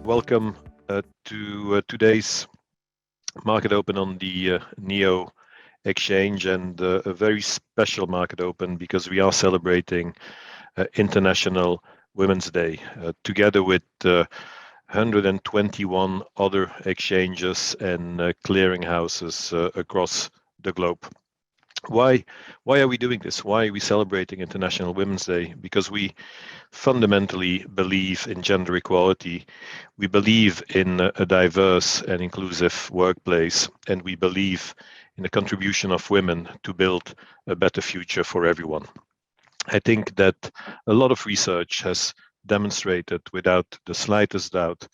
Welcome to today's market open on the NEO exchange, and a very special market open because we are celebrating International Women's Day together with 121 other exchanges and clearinghouses across the globe. Why are we doing this? Why are we celebrating International Women's Day? Because we fundamentally believe in gender equality. We believe in a diverse and inclusive workplace, and we believe in the contribution of women to build a better future for everyone. I think that a lot of research has demonstrated without the slightest doubt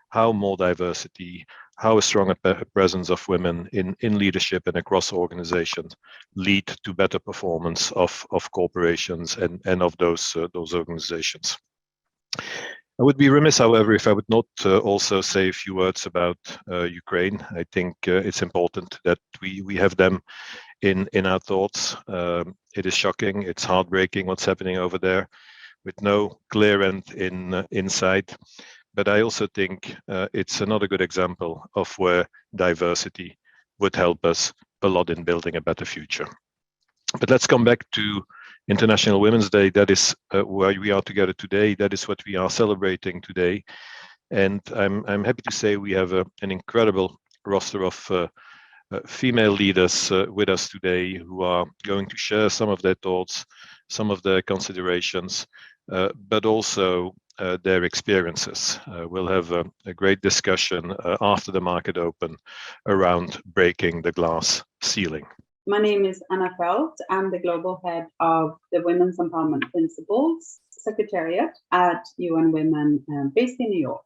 how more diversity, how a stronger presence of women in leadership and across organizations lead to better performance of corporations and of those organizations. I would be remiss, however, if I would not also say a few words about Ukraine. I think it's important that we have them in our thoughts. It is shocking, it's heartbreaking what's happening over there, with no clear end in sight. But I also think it's another good example of where diversity would help us a lot in building a better future. But let's come back to International Women's Day. That is why we are together today. That is what we are celebrating today. And I'm happy to say we have an incredible roster of female leaders with us today who are going to share some of their thoughts, some of their considerations, but also their experiences. We'll have a great discussion after the market open around breaking the glass ceiling. My name is Anna Falth. I'm the global head of the Women's Empowerment Principles Secretariat at UN Women based in New York.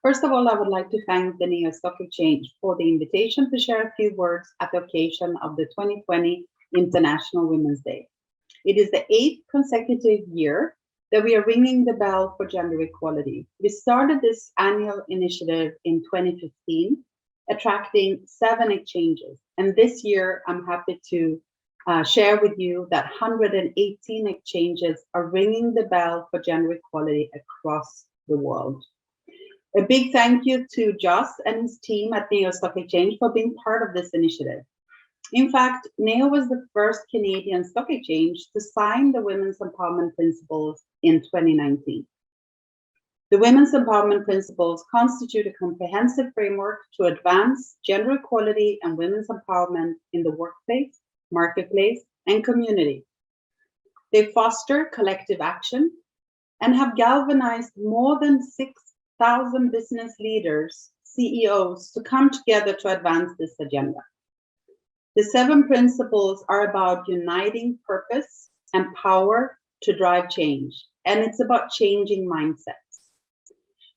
First of all, I would like to thank the New York Stock Exchange for the invitation to share a few words at the occasion of the 2020 International Women's Day. It is the 8th consecutive year that we are ringing the bell for gender equality. We started this annual initiative in 2015, attracting 7 exchanges. And this year, I'm happy to share with you that 118 exchanges are ringing the bell for gender equality across the world. A big thank you to Joss and his team at New York Stock Exchange for being part of this initiative. In fact, NEO was the first Canadian stock exchange to sign the Women's Empowerment Principles in 2019. The Women's Empowerment Principles constitute a comprehensive framework to advance gender equality and women's empowerment in the workplace, marketplace, and community. They foster collective action and have galvanized more than 6,000 business leaders, CEOs, to come together to advance this agenda. The 7 principles are about uniting purpose and power to drive change, and it's about changing mindsets.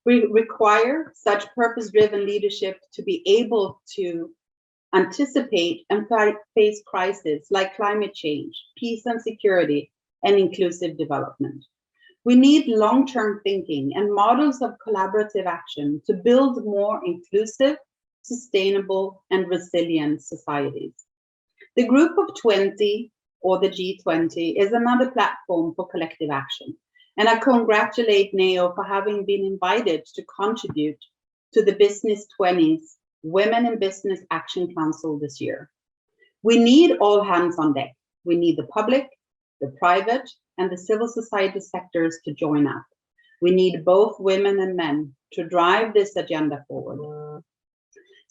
We require such purpose-driven leadership to be able to anticipate and face crises like climate change, peace and security, and inclusive development. We need long-term thinking and models of collaborative action to build more inclusive, sustainable, and resilient societies. The Group of 20, or the G20, is another platform for collective action. And I congratulate NEO for having been invited to contribute to the Business 20's Women in Business Action Council this year. We need all hands on deck. We need the public, the private, and the civil society sectors to join up. We need both women and men to drive this agenda forward.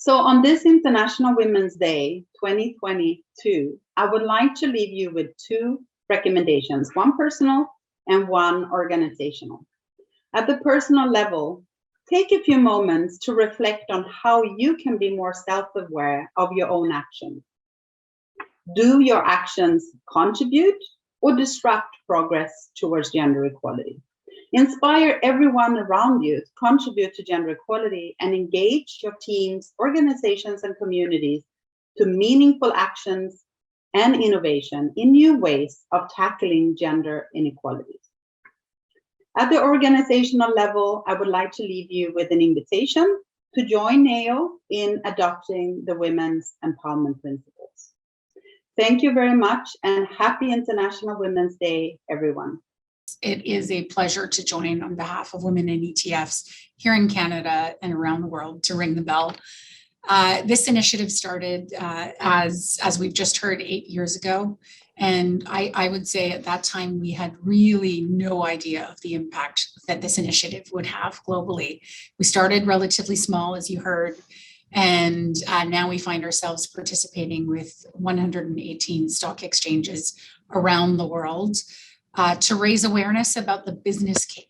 So on this International Women's Day 2022, I would like to leave you with 2 recommendations, one personal and one organizational. At the personal level, take a few moments to reflect on how you can be more self-aware of your own actions. Do your actions contribute or disrupt progress towards gender equality? Inspire everyone around you to contribute to gender equality and engage your teams, organizations, and communities to meaningful actions and innovation in new ways of tackling gender inequalities. At the organizational level, I would like to leave you with an invitation to join NEO in adopting the Women's Empowerment Principles. Thank you very much, and happy International Women's Day, everyone. It is a pleasure to join on behalf of Women in ETFs here in Canada and around the world to ring the bell. This initiative started, as we've just heard, 8 years ago. And I would say at that time, we had really no idea of the impact that this initiative would have globally. We started relatively small, as you heard, and now we find ourselves participating with 118 stock exchanges around the world to raise awareness about the business case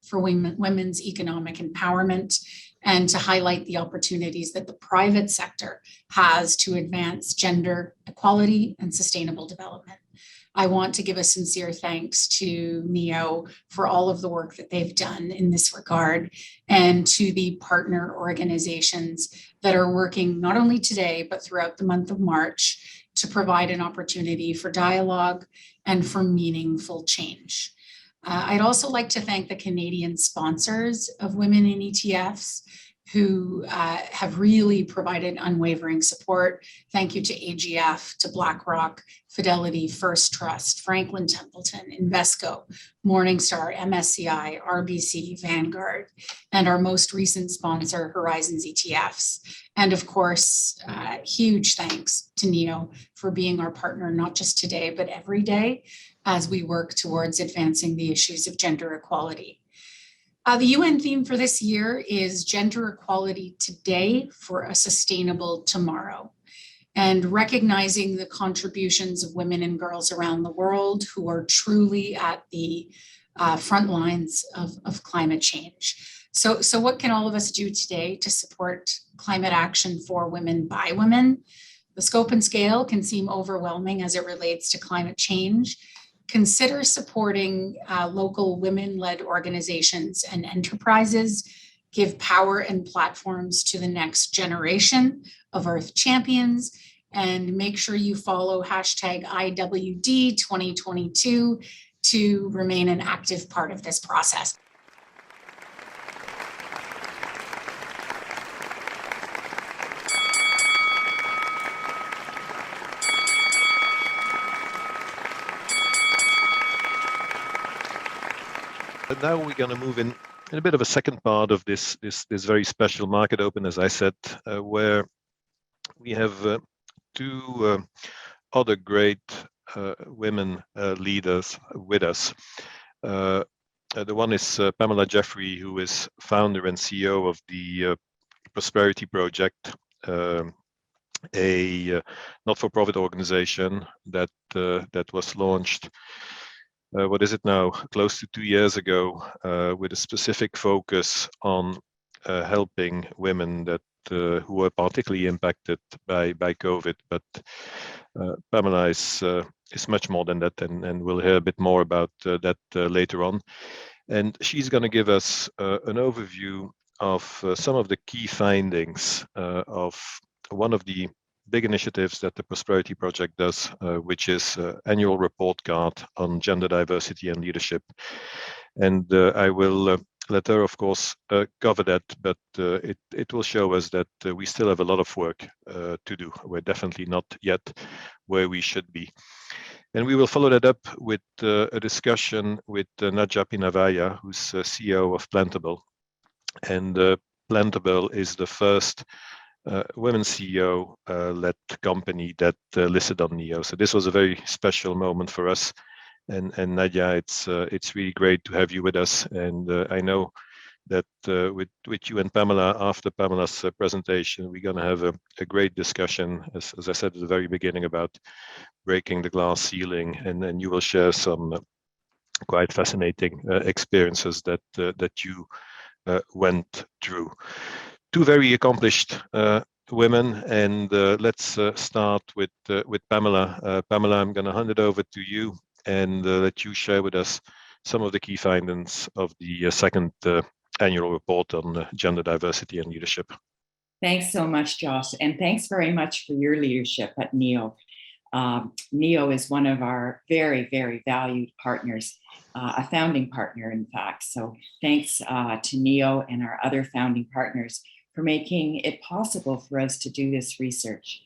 for women's economic empowerment and to highlight the opportunities that the private sector has to advance gender equality and sustainable development. I want to give a sincere thanks to NEO for all of the work that they've done in this regard, and to the partner organizations that are working not only today, but throughout the month of March to provide an opportunity for dialogue and for meaningful change. I'd also like to thank the Canadian sponsors of Women in ETFs who have really provided unwavering support. Thank you to AGF, to BlackRock, Fidelity, First Trust, Franklin Templeton, Invesco, Morningstar, MSCI, RBC, Vanguard, and our most recent sponsor, Horizons ETFs. And of course, huge thanks to NEO for being our partner, not just today, but every day, as we work towards advancing the issues of gender equality. The UN theme for this year is Gender Equality Today for a Sustainable Tomorrow, and recognizing the contributions of women and girls around the world who are truly at the front lines of climate change. So what can all of us do today to support climate action for women by women? The scope and scale can seem overwhelming as it relates to climate change. Consider supporting local women-led organizations and enterprises. Give power and platforms to the next generation of Earth champions, and make sure you follow hashtag IWD 2022 to remain an active part of this process. And now we're going to move in a bit of a second part of this very special market open, as I said, where we have two other great women leaders with us. The one is Pamela Jeffrey, who is founder and CEO of the Prosperity Project, a not-for-profit organization that was launched what is it now, close to 2 years ago, with a specific focus on helping women that who were particularly impacted by COVID. But Pamela is much more than that, and we'll hear a bit more about that later on. And she's going to give us an overview of some of the key findings of one of the big initiatives that the Prosperity Project does, which is annual report card on gender diversity and leadership. And I will let her, of course, cover that, but it will show us that we still have a lot of work to do. We're definitely not yet where we should be. And we will follow that up with a discussion with Nadja Pinnavaia, who's CEO of Plantable. And Plantable is the first women CEO led company that listed on NEO. So this was a very special moment for us. And Nadja, it's really great to have you with us. And I know that with you and Pamela, after Pamela's presentation, we're going to have a great discussion, as I said at the very beginning, about breaking the glass ceiling, and then you will share some quite fascinating experiences that you went through. Two very accomplished women, and let's start with Pamela. Pamela, I'm going to hand it over to you and let you share with us some of the key findings of the second annual report on gender diversity and leadership. Thanks so much, Josh, and thanks very much for your leadership at NEO. NEO is one of our very, very valued partners, a founding partner, in fact. So thanks to NEO and our other founding partners for making it possible for us to do this research.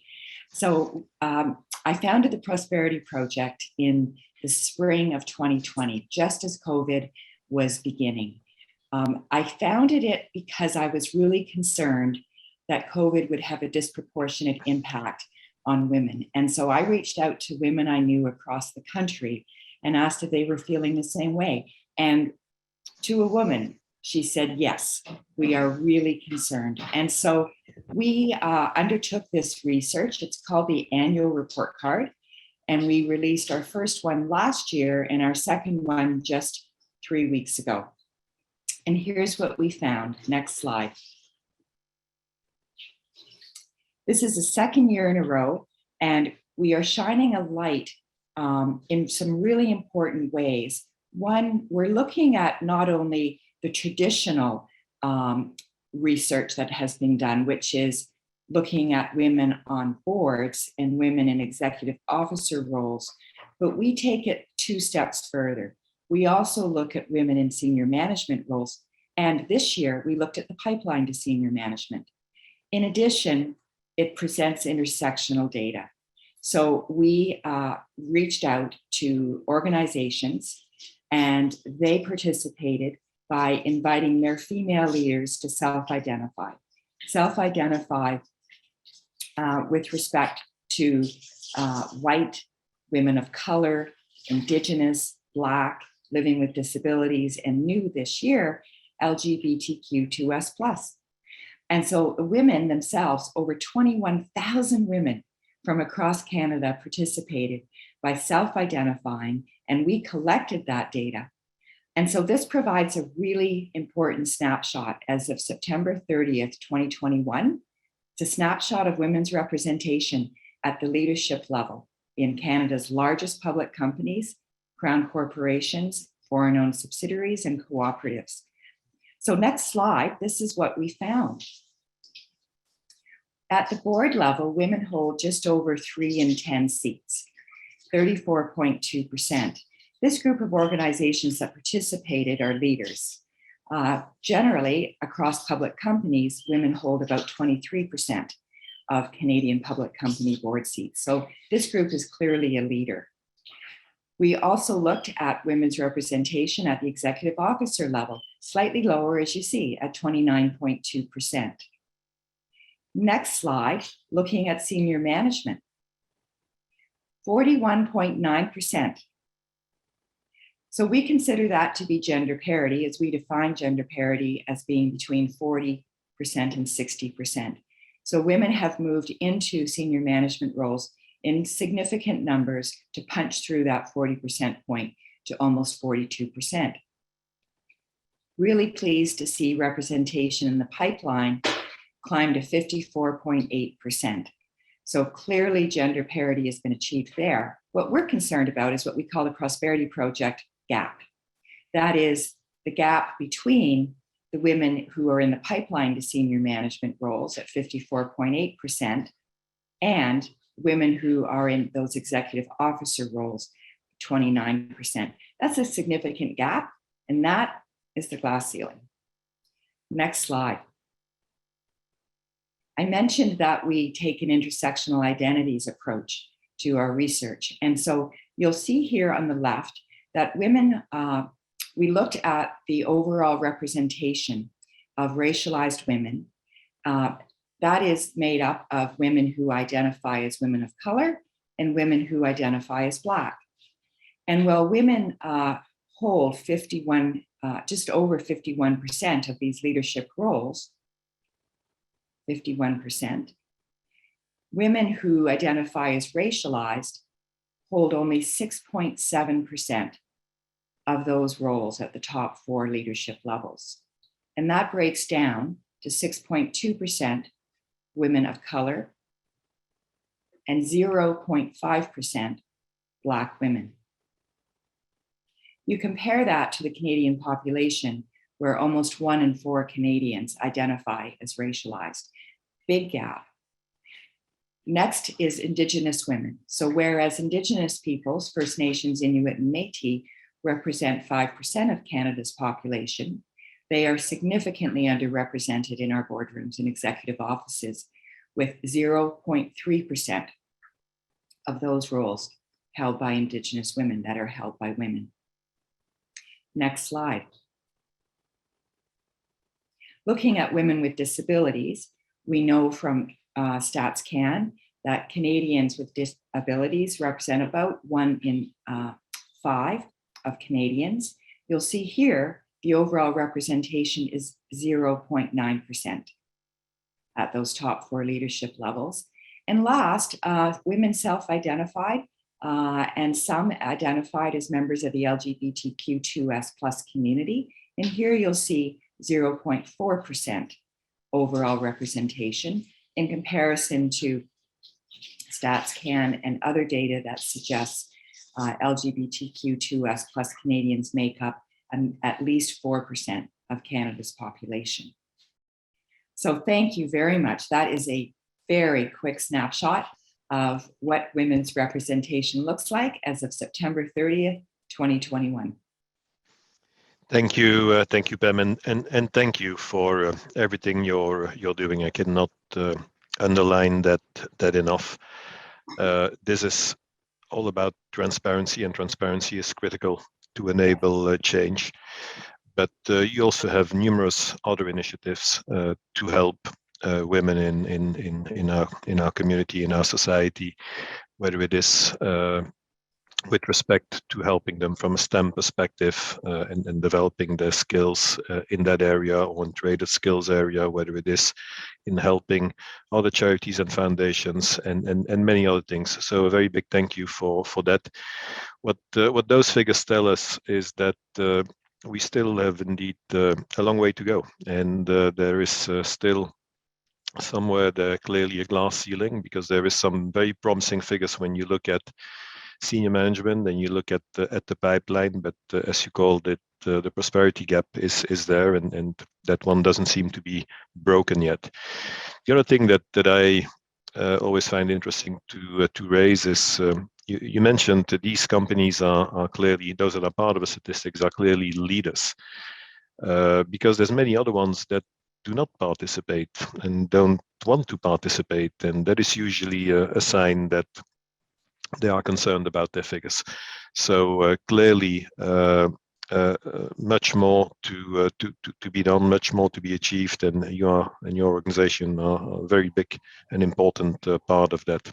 So I founded the Prosperity Project in the spring of 2020, just as COVID was beginning. I founded it because I was really concerned that COVID would have a disproportionate impact on women. And so I reached out to women I knew across the country and asked if they were feeling the same way. And to a woman, she said, yes, we are really concerned. And so we undertook this research. It's called the Annual Report Card. And we released our first one last year and our second one just 3 weeks ago. And here's what we found. Next slide. This is the second year in a row, and we are shining a light in some really important ways. One, we're looking at not only the traditional research that has been done, which is looking at women on boards and women in executive officer roles, but we take it 2 steps further. We also look at women in senior management roles. And this year, we looked at the pipeline to senior management. In addition, it presents intersectional data. So we reached out to organizations, and they participated by inviting their female leaders to self-identify. Self-identify with respect to white, women of color, Indigenous, Black, living with disabilities, and new this year, LGBTQ2S+. And so the women themselves, over 21,000 women from across Canada participated by self-identifying, and we collected that data. And so this provides a really important snapshot as of September 30th, 2021. It's a snapshot of women's representation at the leadership level in Canada's largest public companies, crown corporations, foreign-owned subsidiaries, and cooperatives. So next slide, this is what we found. At the board level, women hold just over 3 in 10 seats, 34.2%. This group of organizations that participated are leaders. Generally, across public companies, women hold about 23% of Canadian public company board seats. So this group is clearly a leader. We also looked at women's representation at the executive officer level, slightly lower, as you see, at 29.2%. Next slide, looking at senior management, 41.9%. So we consider that to be gender parity, as we define gender parity as being between 40% and 60%. So women have moved into senior management roles in significant numbers to punch through that 40% point to almost 42%. Really pleased to see representation in the pipeline climb to 54.8%. So clearly gender parity has been achieved there. What we're concerned about is what we call the Prosperity Project gap. That is the gap between the women who are in the pipeline to senior management roles at 54.8% and women who are in those executive officer roles, 29%. That's a significant gap, and that is the glass ceiling. Next slide. I mentioned that we take an intersectional identities approach to our research. And so you'll see here on the left that women, we looked at the overall representation of racialized women. That is made up of women who identify as women of color and women who identify as Black. And while women hold just over 51% of these leadership roles, 51%, women who identify as racialized hold only 6.7% of those roles at the top 4 leadership levels. And that breaks down to 6.2% women of color and 0.5% Black women. You compare that to the Canadian population, where almost 1 in 4 Canadians identify as racialized. Big gap. Next is Indigenous women. So whereas Indigenous peoples, First Nations, Inuit, and Métis, represent 5% of Canada's population, they are significantly underrepresented in our boardrooms and executive offices, with 0.3% of those roles held by Indigenous women that are held by women. Next slide. Looking at women with disabilities, we know from StatsCan that Canadians with disabilities represent about 1 in 5 of Canadians. You'll see here, the overall representation is 0.9% at those top 4 leadership levels. And last, women self-identified and some identified as members of the LGBTQ2S+ community. And here you'll see 0.4% overall representation in comparison to StatsCan and other data that suggests LGBTQ2S+ Canadians make up at least 4% of Canada's population. So thank you very much. That is a very quick snapshot of what women's representation looks like as of September 30th, 2021. Thank you, Pam, and thank you for everything you're doing. I cannot underline that enough. This is all about transparency, and transparency is critical to enable change. But you also have numerous other initiatives to help women in our community, in our society, whether it is with respect to helping them from a STEM perspective and developing their skills in that area, or in traded skills area, whether it is in helping other charities and foundations and many other things. So a very big thank you for that. What those figures tell us is that we still have indeed a long way to go, and there is still somewhere there clearly a glass ceiling, because there is some very promising figures when you look at senior management and you look at the pipeline, but as you called it, the prosperity gap is there, and that one doesn't seem to be broken yet. The other thing that I always find interesting to raise is you mentioned that these companies are clearly, those that are part of the statistics are clearly leaders, because there's many other ones that do not participate and don't want to participate, and that is usually a sign that they are concerned about their figures. So clearly, much more to be done, much more to be achieved, and you and your organization are a very big and important part of that.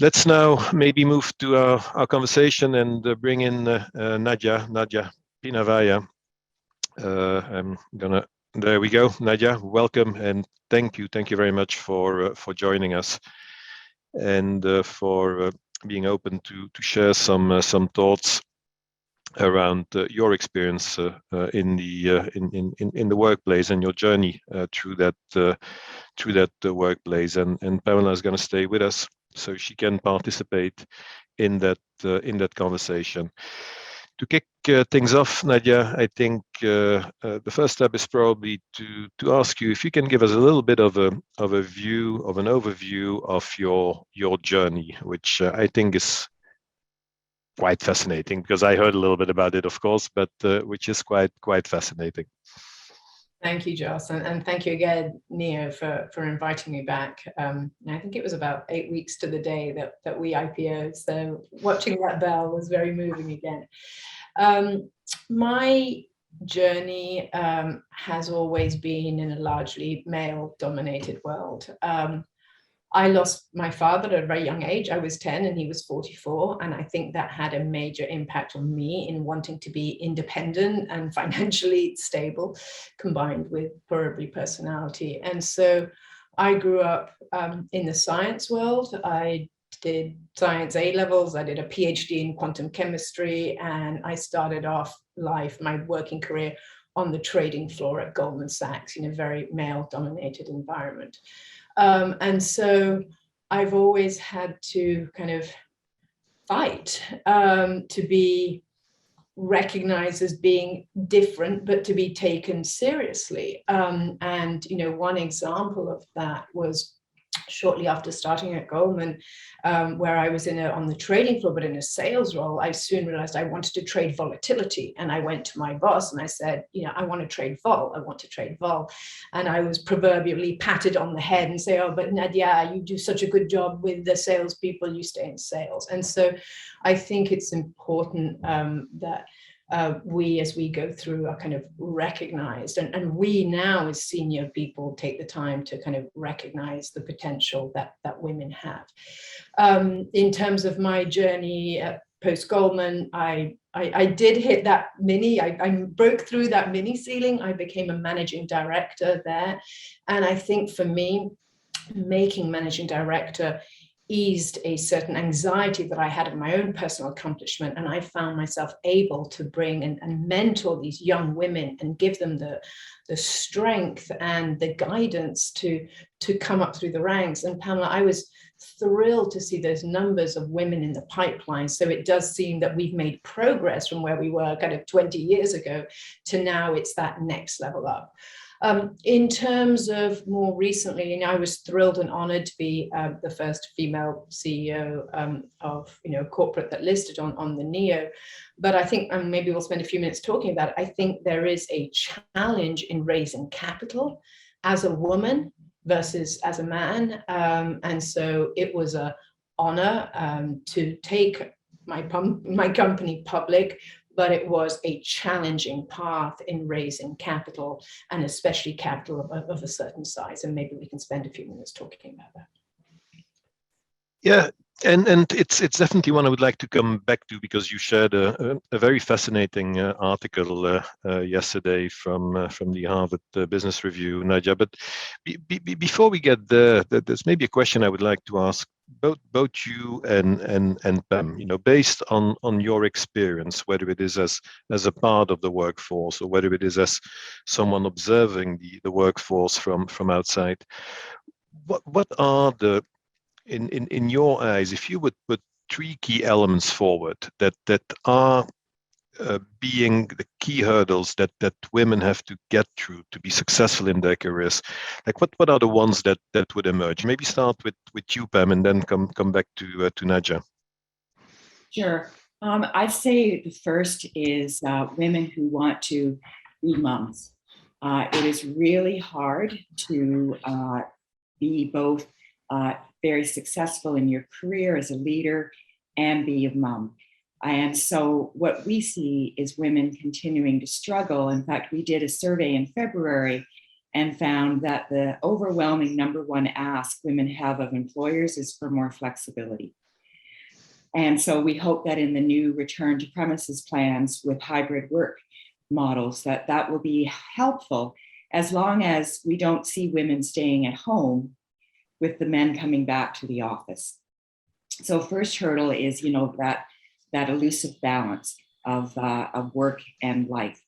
Let's now maybe move to our conversation and bring in Nadja Pinnavaia. There we go, Nadja. Welcome and thank you very much for joining us, and for being open to share some thoughts around your experience in the workplace and your journey through that workplace. And Pamela is going to stay with us so she can participate in that conversation. To kick things off, Nadja, I think the first step is probably to ask you if you can give us a little bit of an overview of your journey, which I think is quite fascinating, because I heard a little bit about it, of course, but which is quite fascinating. Thank you, Joss, and thank you again, Neo, for inviting me back. I think it was about 8 weeks to the day that we IPO'd, so watching that bell was very moving again. My journey has always been in a largely male-dominated world. I lost my father at a very young age. I was 10 and he was 44, and I think that had a major impact on me in wanting to be independent and financially stable, combined with probably personality. And so I grew up in the science world. I did science A-levels, I did a PhD in quantum chemistry, and I started off my working career on the trading floor at Goldman Sachs in a very male-dominated environment. And so I've always had to kind of fight to be recognized as being different, but to be taken seriously. And, one example of that was shortly after starting at Goldman, where I was on the trading floor, but in a sales role. I soon realized I wanted to trade volatility. And I went to my boss and I said, I want to trade vol. I want to trade vol. And I was proverbially patted on the head and say, oh, but Nadja, you do such a good job with the salespeople, you stay in sales. And so I think it's important that we, as we go through, are kind of recognized, and we now as senior people take the time to kind of recognize the potential that women have. In terms of my journey post Goldman, I did hit that I broke through that mini ceiling. I became a managing director there, and I think for me, making managing director eased a certain anxiety that I had of my own personal accomplishment. And I found myself able to bring and mentor these young women and give them the strength and the guidance to come up through the ranks. And Pamela, I was thrilled to see those numbers of women in the pipeline. So it does seem that we've made progress from where we were kind of 20 years ago to now it's that next level up. In terms of more recently, I was thrilled and honored to be the first female CEO of a corporate that listed on the NEO. But I think, and maybe we'll spend a few minutes talking about it, I think there is a challenge in raising capital as a woman versus as a man. And so it was an honor to take my company public, but it was a challenging path in raising capital, and especially capital of a certain size. And maybe we can spend a few minutes talking about that. Yeah, and it's definitely one I would like to come back to, because you shared a very fascinating article yesterday from the Harvard Business Review, Nadja. But before we get there, there's maybe a question I would like to ask both you and Pam. Based on your experience, whether it is as a part of the workforce or whether it is as someone observing the workforce from outside, what are the in your eyes, if you would put three key elements forward that are being the key hurdles that women have to get through to be successful in their careers, like what are the ones that would emerge? Maybe start with you, Pam, and then come back to Nadja. Sure. I'd say the first is women who want to be moms. It is really hard to be both very successful in your career as a leader and be a mom. And so what we see is women continuing to struggle. In fact, we did a survey in February and found that the overwhelming number one ask women have of employers is for more flexibility. And so we hope that in the new return to premises plans with hybrid work models, that will be helpful, as long as we don't see women staying at home with the men coming back to the office. So first hurdle is, that elusive balance of work and life.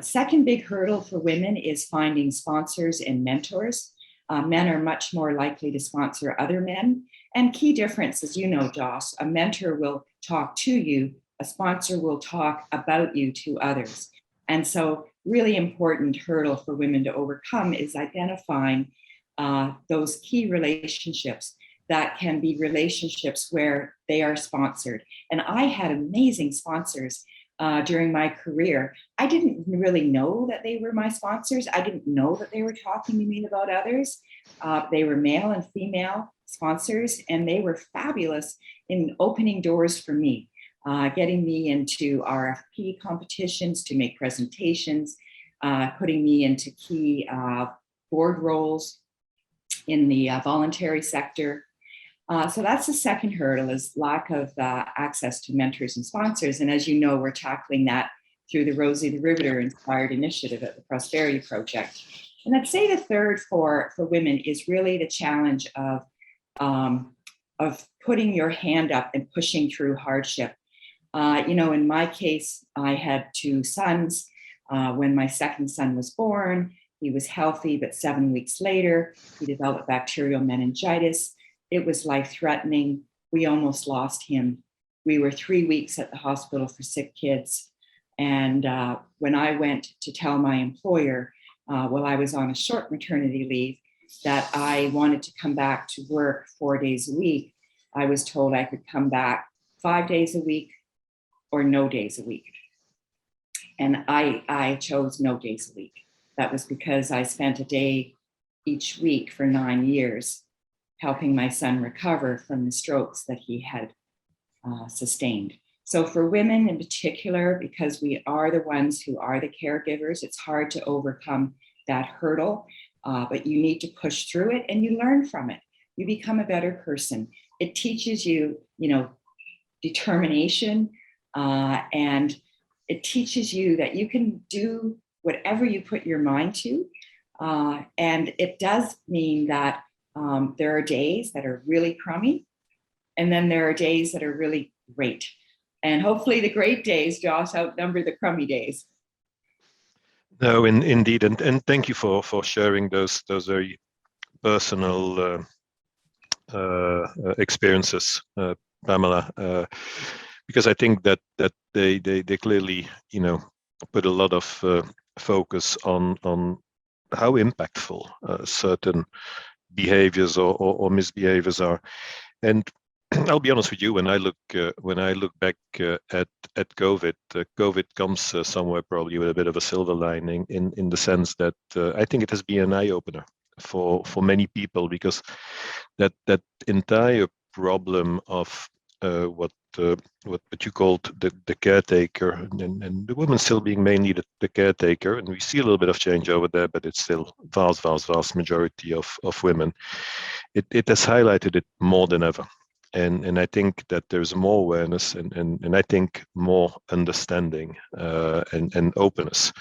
Second big hurdle for women is finding sponsors and mentors. Men are much more likely to sponsor other men. And key difference, as you know, Joss, a mentor will talk to you, a sponsor will talk about you to others. And so really important hurdle for women to overcome is identifying those key relationships that can be relationships where they are sponsored. And I had amazing sponsors during my career. I didn't really know that they were my sponsors. I didn't know that they were talking to me about others. They were male and female sponsors, and they were fabulous in opening doors for me, getting me into RFP competitions to make presentations, putting me into key board roles in the voluntary sector. So that's the second hurdle, is lack of access to mentors and sponsors. And as you know, we're tackling that through the Rosie the Riveter inspired initiative at the Prosperity Project. And I'd say the third for women is really the challenge of putting your hand up and pushing through hardship. In my case, I had two sons. When my second son was born, he was healthy, but 7 weeks later, he developed bacterial meningitis. It was life-threatening. We almost lost him. We were 3 weeks at the hospital for sick kids. And when I went to tell my employer, while I was on a short maternity leave, that I wanted to come back to work 4 days a week, I was told I could come back 5 days a week or no days a week. And I chose no days a week. That was because I spent a day each week for 9 years helping my son recover from the strokes that he had sustained. So for women in particular, because we are the ones who are the caregivers, it's hard to overcome that hurdle, but you need to push through it and you learn from it. You become a better person. It teaches you, determination, and it teaches you that you can do whatever you put your mind to. And it does mean that there are days that are really crummy, and then there are days that are really great. And hopefully the great days, Josh, outnumber the crummy days. No, indeed, and thank you for sharing those very personal experiences, Pamela, because I think that they clearly put a lot of focus on how impactful certain behaviors or misbehaviors are. And I'll be honest with you, when I look back at COVID, COVID comes somewhere probably with a bit of a silver lining in the sense that I think it has been an eye opener for many people, because that entire problem of what you called the caretaker, and the woman still being mainly the caretaker, and we see a little bit of change over there, but it's still vast majority of women. It has highlighted it more than ever. And I think that there's more awareness and I think more understanding and openness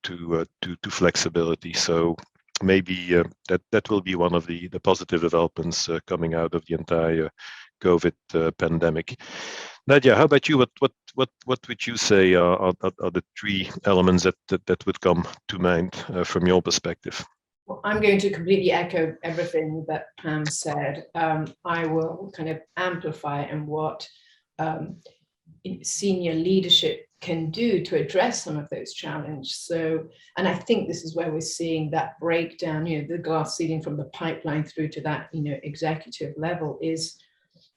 to flexibility. So maybe that will be one of the positive developments coming out of the entire COVID pandemic. Nadja, how about you? What would you say are the three elements that would come to mind from your perspective? Well, I'm going to completely echo everything that Pam said. I will kind of amplify and what senior leadership can do to address some of those challenges. So, and I think this is where we're seeing that breakdown, the glass ceiling from the pipeline through to that, executive level, is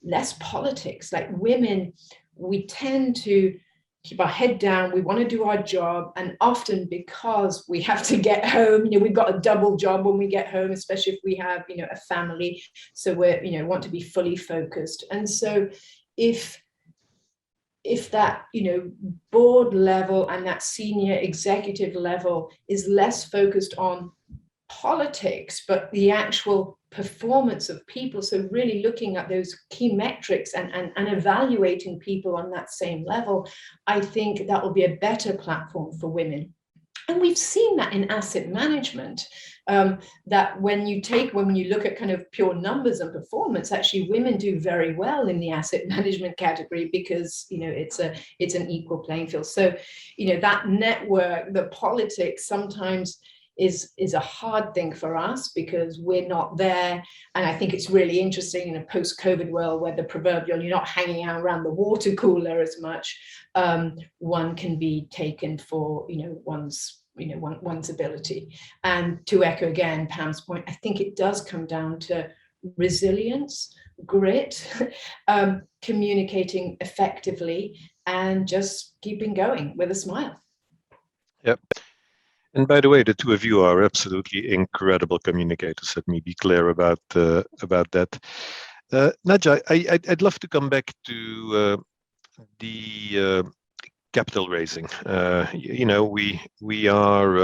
less politics. Like women, we tend to keep our head down, we want to do our job, and often because we have to get home, we've got a double job when we get home, especially if we have a family, so we're want to be fully focused. And so if that board level and that senior executive level is less focused on politics, but the actual performance of people, so really looking at those key metrics and evaluating people on that same level, I think that will be a better platform for women. And we've seen that in asset management, that when you look at kind of pure numbers and performance, actually women do very well in the asset management category, because it's an equal playing field. So that network, the politics sometimes is a hard thing for us because we're not there. And I think it's really interesting in a post-COVID world where the proverbial, you're not hanging out around the water cooler as much, one can be taken for one's ability. And to echo again Pam's point, I think it does come down to resilience, grit, communicating effectively, and just keeping going with a smile. Yep. And by the way, the two of you are absolutely incredible communicators. Let me be clear about that. Nadja, I'd love to come back to the capital raising. We are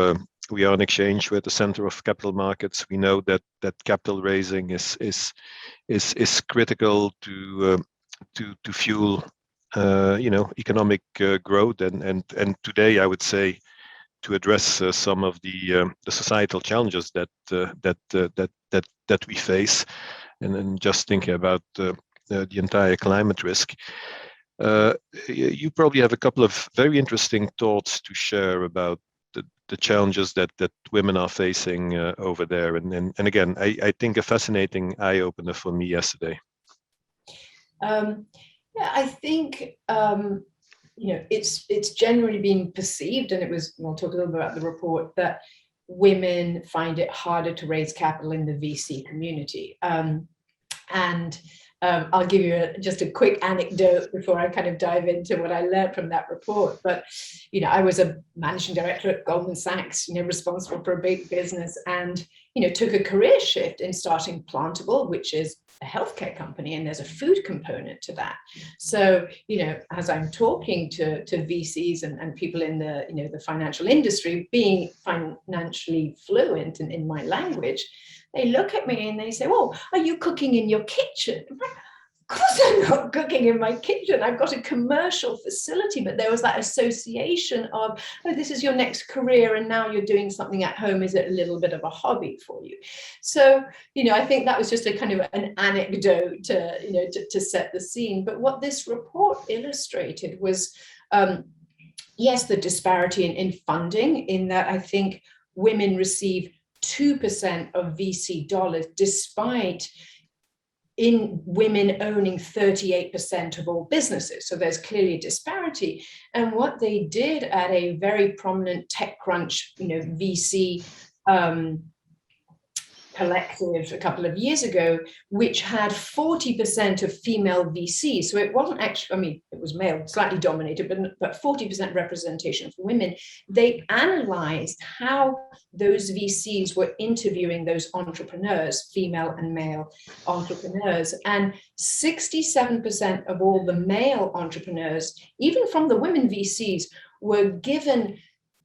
an exchange. We're at the center of capital markets. We know that capital raising is critical to fuel economic growth, and today I would say to address some of the societal challenges that we face, and then just thinking about the entire climate risk. You probably have a couple of very interesting thoughts to share about the challenges that women are facing over there, and again, I think a fascinating eye opener for me yesterday. Yeah, I think it's generally being perceived, and we'll talk a little bit about the report, that women find it harder to raise capital in the VC community. I'll give you just a quick anecdote before I kind of dive into what I learned from that report. But, I was a managing director at Goldman Sachs, responsible for a big business. And, took a career shift in starting Plantable, which is a healthcare company, and there's a food component to that. So, as I'm talking to VCs and people in the financial industry, being financially fluent in my language, they look at me and they say, "Well, are you cooking in your kitchen?" I'm like, of course I'm not cooking in my kitchen. I've got a commercial facility, but there was that association of, oh, this is your next career and now you're doing something at home. Is it a little bit of a hobby for you? So, I think that was just a kind of an anecdote to set the scene. But what this report illustrated was, yes, the disparity in funding, in that I think women receive 2% of VC dollars, despite in women owning 38% of all businesses. So there's clearly a disparity. And what they did at a very prominent TechCrunch, VC collective a couple of years ago, which had 40% of female VCs. So it wasn't actually, it was male, slightly dominated, but 40% representation for women. They analyzed how those VCs were interviewing those entrepreneurs, female and male entrepreneurs, and 67% of all the male entrepreneurs, even from the women VCs, were given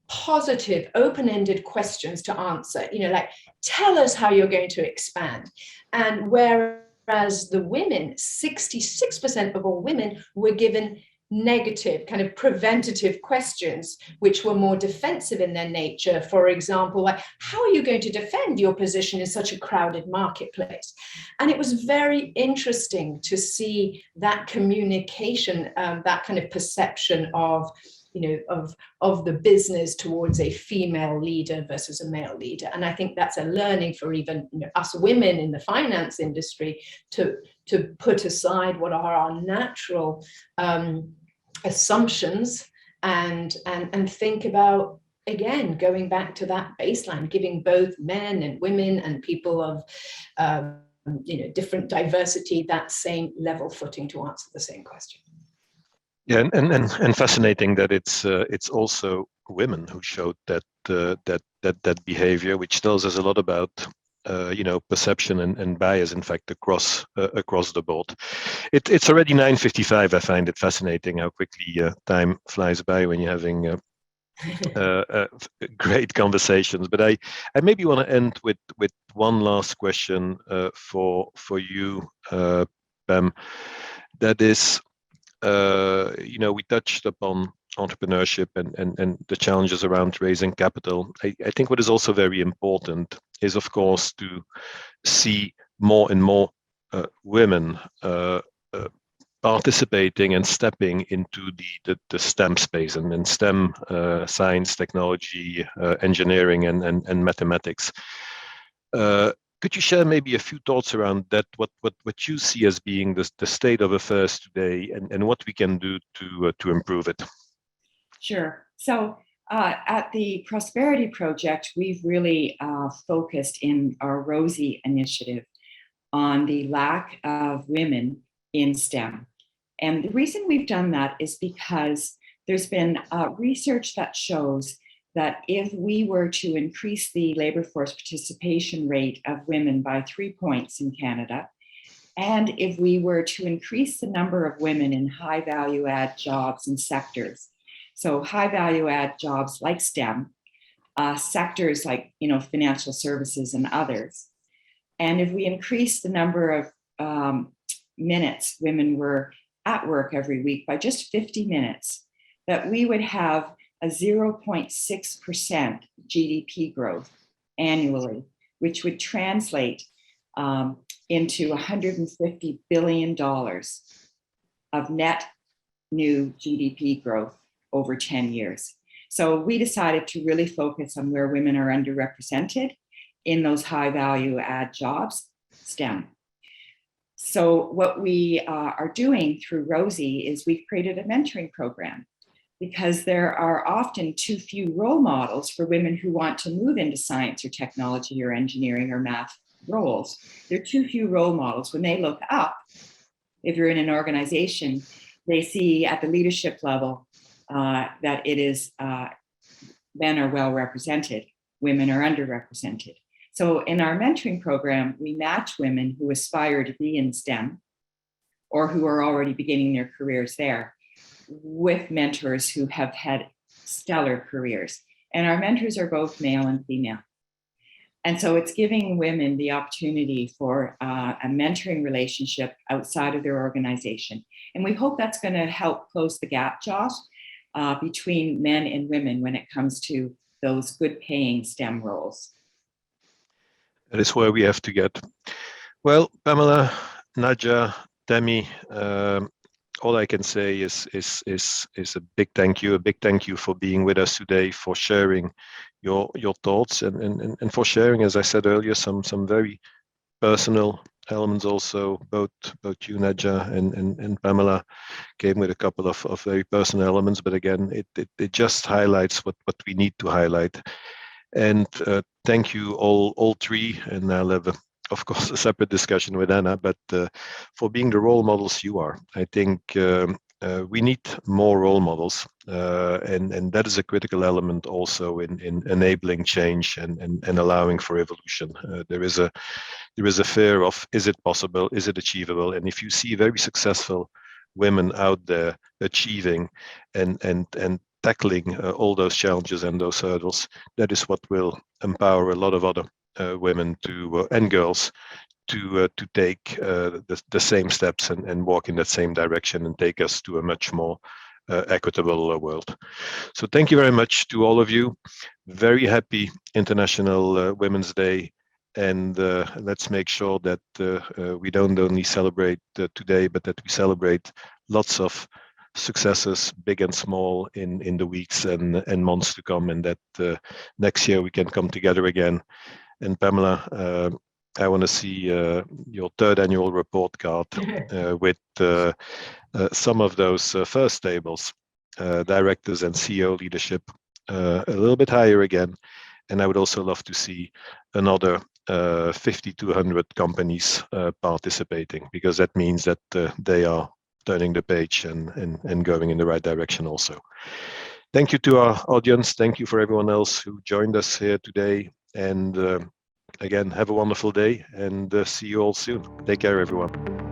positive, open-ended questions to answer, like, tell us how you're going to expand. And whereas the women, 66% of all women, were given negative, kind of preventative questions, which were more defensive in their nature. For example, like, how are you going to defend your position in such a crowded marketplace? And it was very interesting to see that communication, that kind of perception of the business towards a female leader versus a male leader. And I think that's a learning for even us women in the finance industry to put aside what are our natural assumptions and think about, again, going back to that baseline, giving both men and women and people of different diversity that same level footing to answer the same question. Yeah, and fascinating that it's also women who showed that behavior, which tells us a lot about perception and bias, in fact, across the board. It's already 9:55. I find it fascinating how quickly time flies by when you're having great conversations. But I maybe want to end with one last question for you, Pam. That is, we touched upon entrepreneurship and the challenges around raising capital. I think what is also very important is, of course, to see more and more women participating and stepping into the STEM space and STEM, science, technology, engineering, and mathematics. Could you share maybe a few thoughts around that, what you see as being the state of affairs today, and what we can do to improve it? Sure. So at the Prosperity Project, we've really focused in our Rosie initiative on the lack of women in STEM. And the reason we've done that is because there's been research that shows that if we were to increase the labor force participation rate of women by 3 points in Canada, and if we were to increase the number of women in high value add jobs and sectors, so high value add jobs like STEM, sectors like financial services and others, and if we increase the number of minutes women were at work every week by just 50 minutes, that we would have a 0.6% GDP growth annually, which would translate into $150 billion of net new GDP growth over 10 years. So we decided to really focus on where women are underrepresented in those high value add jobs, STEM. So what we are doing through Rosie is we've created a mentoring program, because there are often too few role models for women who want to move into science or technology or engineering or math roles. There are too few role models. When they look up, if you're in an organization, they see at the leadership level that it is men are well represented, women are underrepresented. So in our mentoring program, we match women who aspire to be in STEM or who are already beginning their careers there with mentors who have had stellar careers. And our mentors are both male and female. And so it's giving women the opportunity for a mentoring relationship outside of their organization. And we hope that's going to help close the gap, Josh, between men and women when it comes to those good paying STEM roles. That is where we have to get. Well, Pamela, Nadja, Tammy, all I can say is a big thank you for being with us today, for sharing your thoughts and for sharing, as I said earlier, some very personal elements also. Both you, Nadja, and Pamela came with a couple of very personal elements, but again, it just highlights what we need to highlight. And thank you all three, and I'll have of course a separate discussion with Anna, but for being the role models you are. I think we need more role models, and that is a critical element also in enabling change and allowing for evolution. There is a fear of, is it possible, is it achievable? And if you see very successful women out there achieving and tackling all those challenges and those hurdles, that is what will empower a lot of other women and girls to take the same steps and walk in that same direction and take us to a much more equitable world. So thank you very much to all of you. Very happy International Women's Day. And let's make sure that we don't only celebrate today, but that we celebrate lots of successes, big and small, in the weeks and months to come, and that next year we can come together again. And Pamela, I want to see your third annual report card with some of those first tables, directors and CEO leadership, a little bit higher again. And I would also love to see another 50 to 100 companies participating, because that means that they are turning the page and going in the right direction also. Thank you to our audience. Thank you for everyone else who joined us here today. And again, have a wonderful day, and see you all soon. Take care, everyone.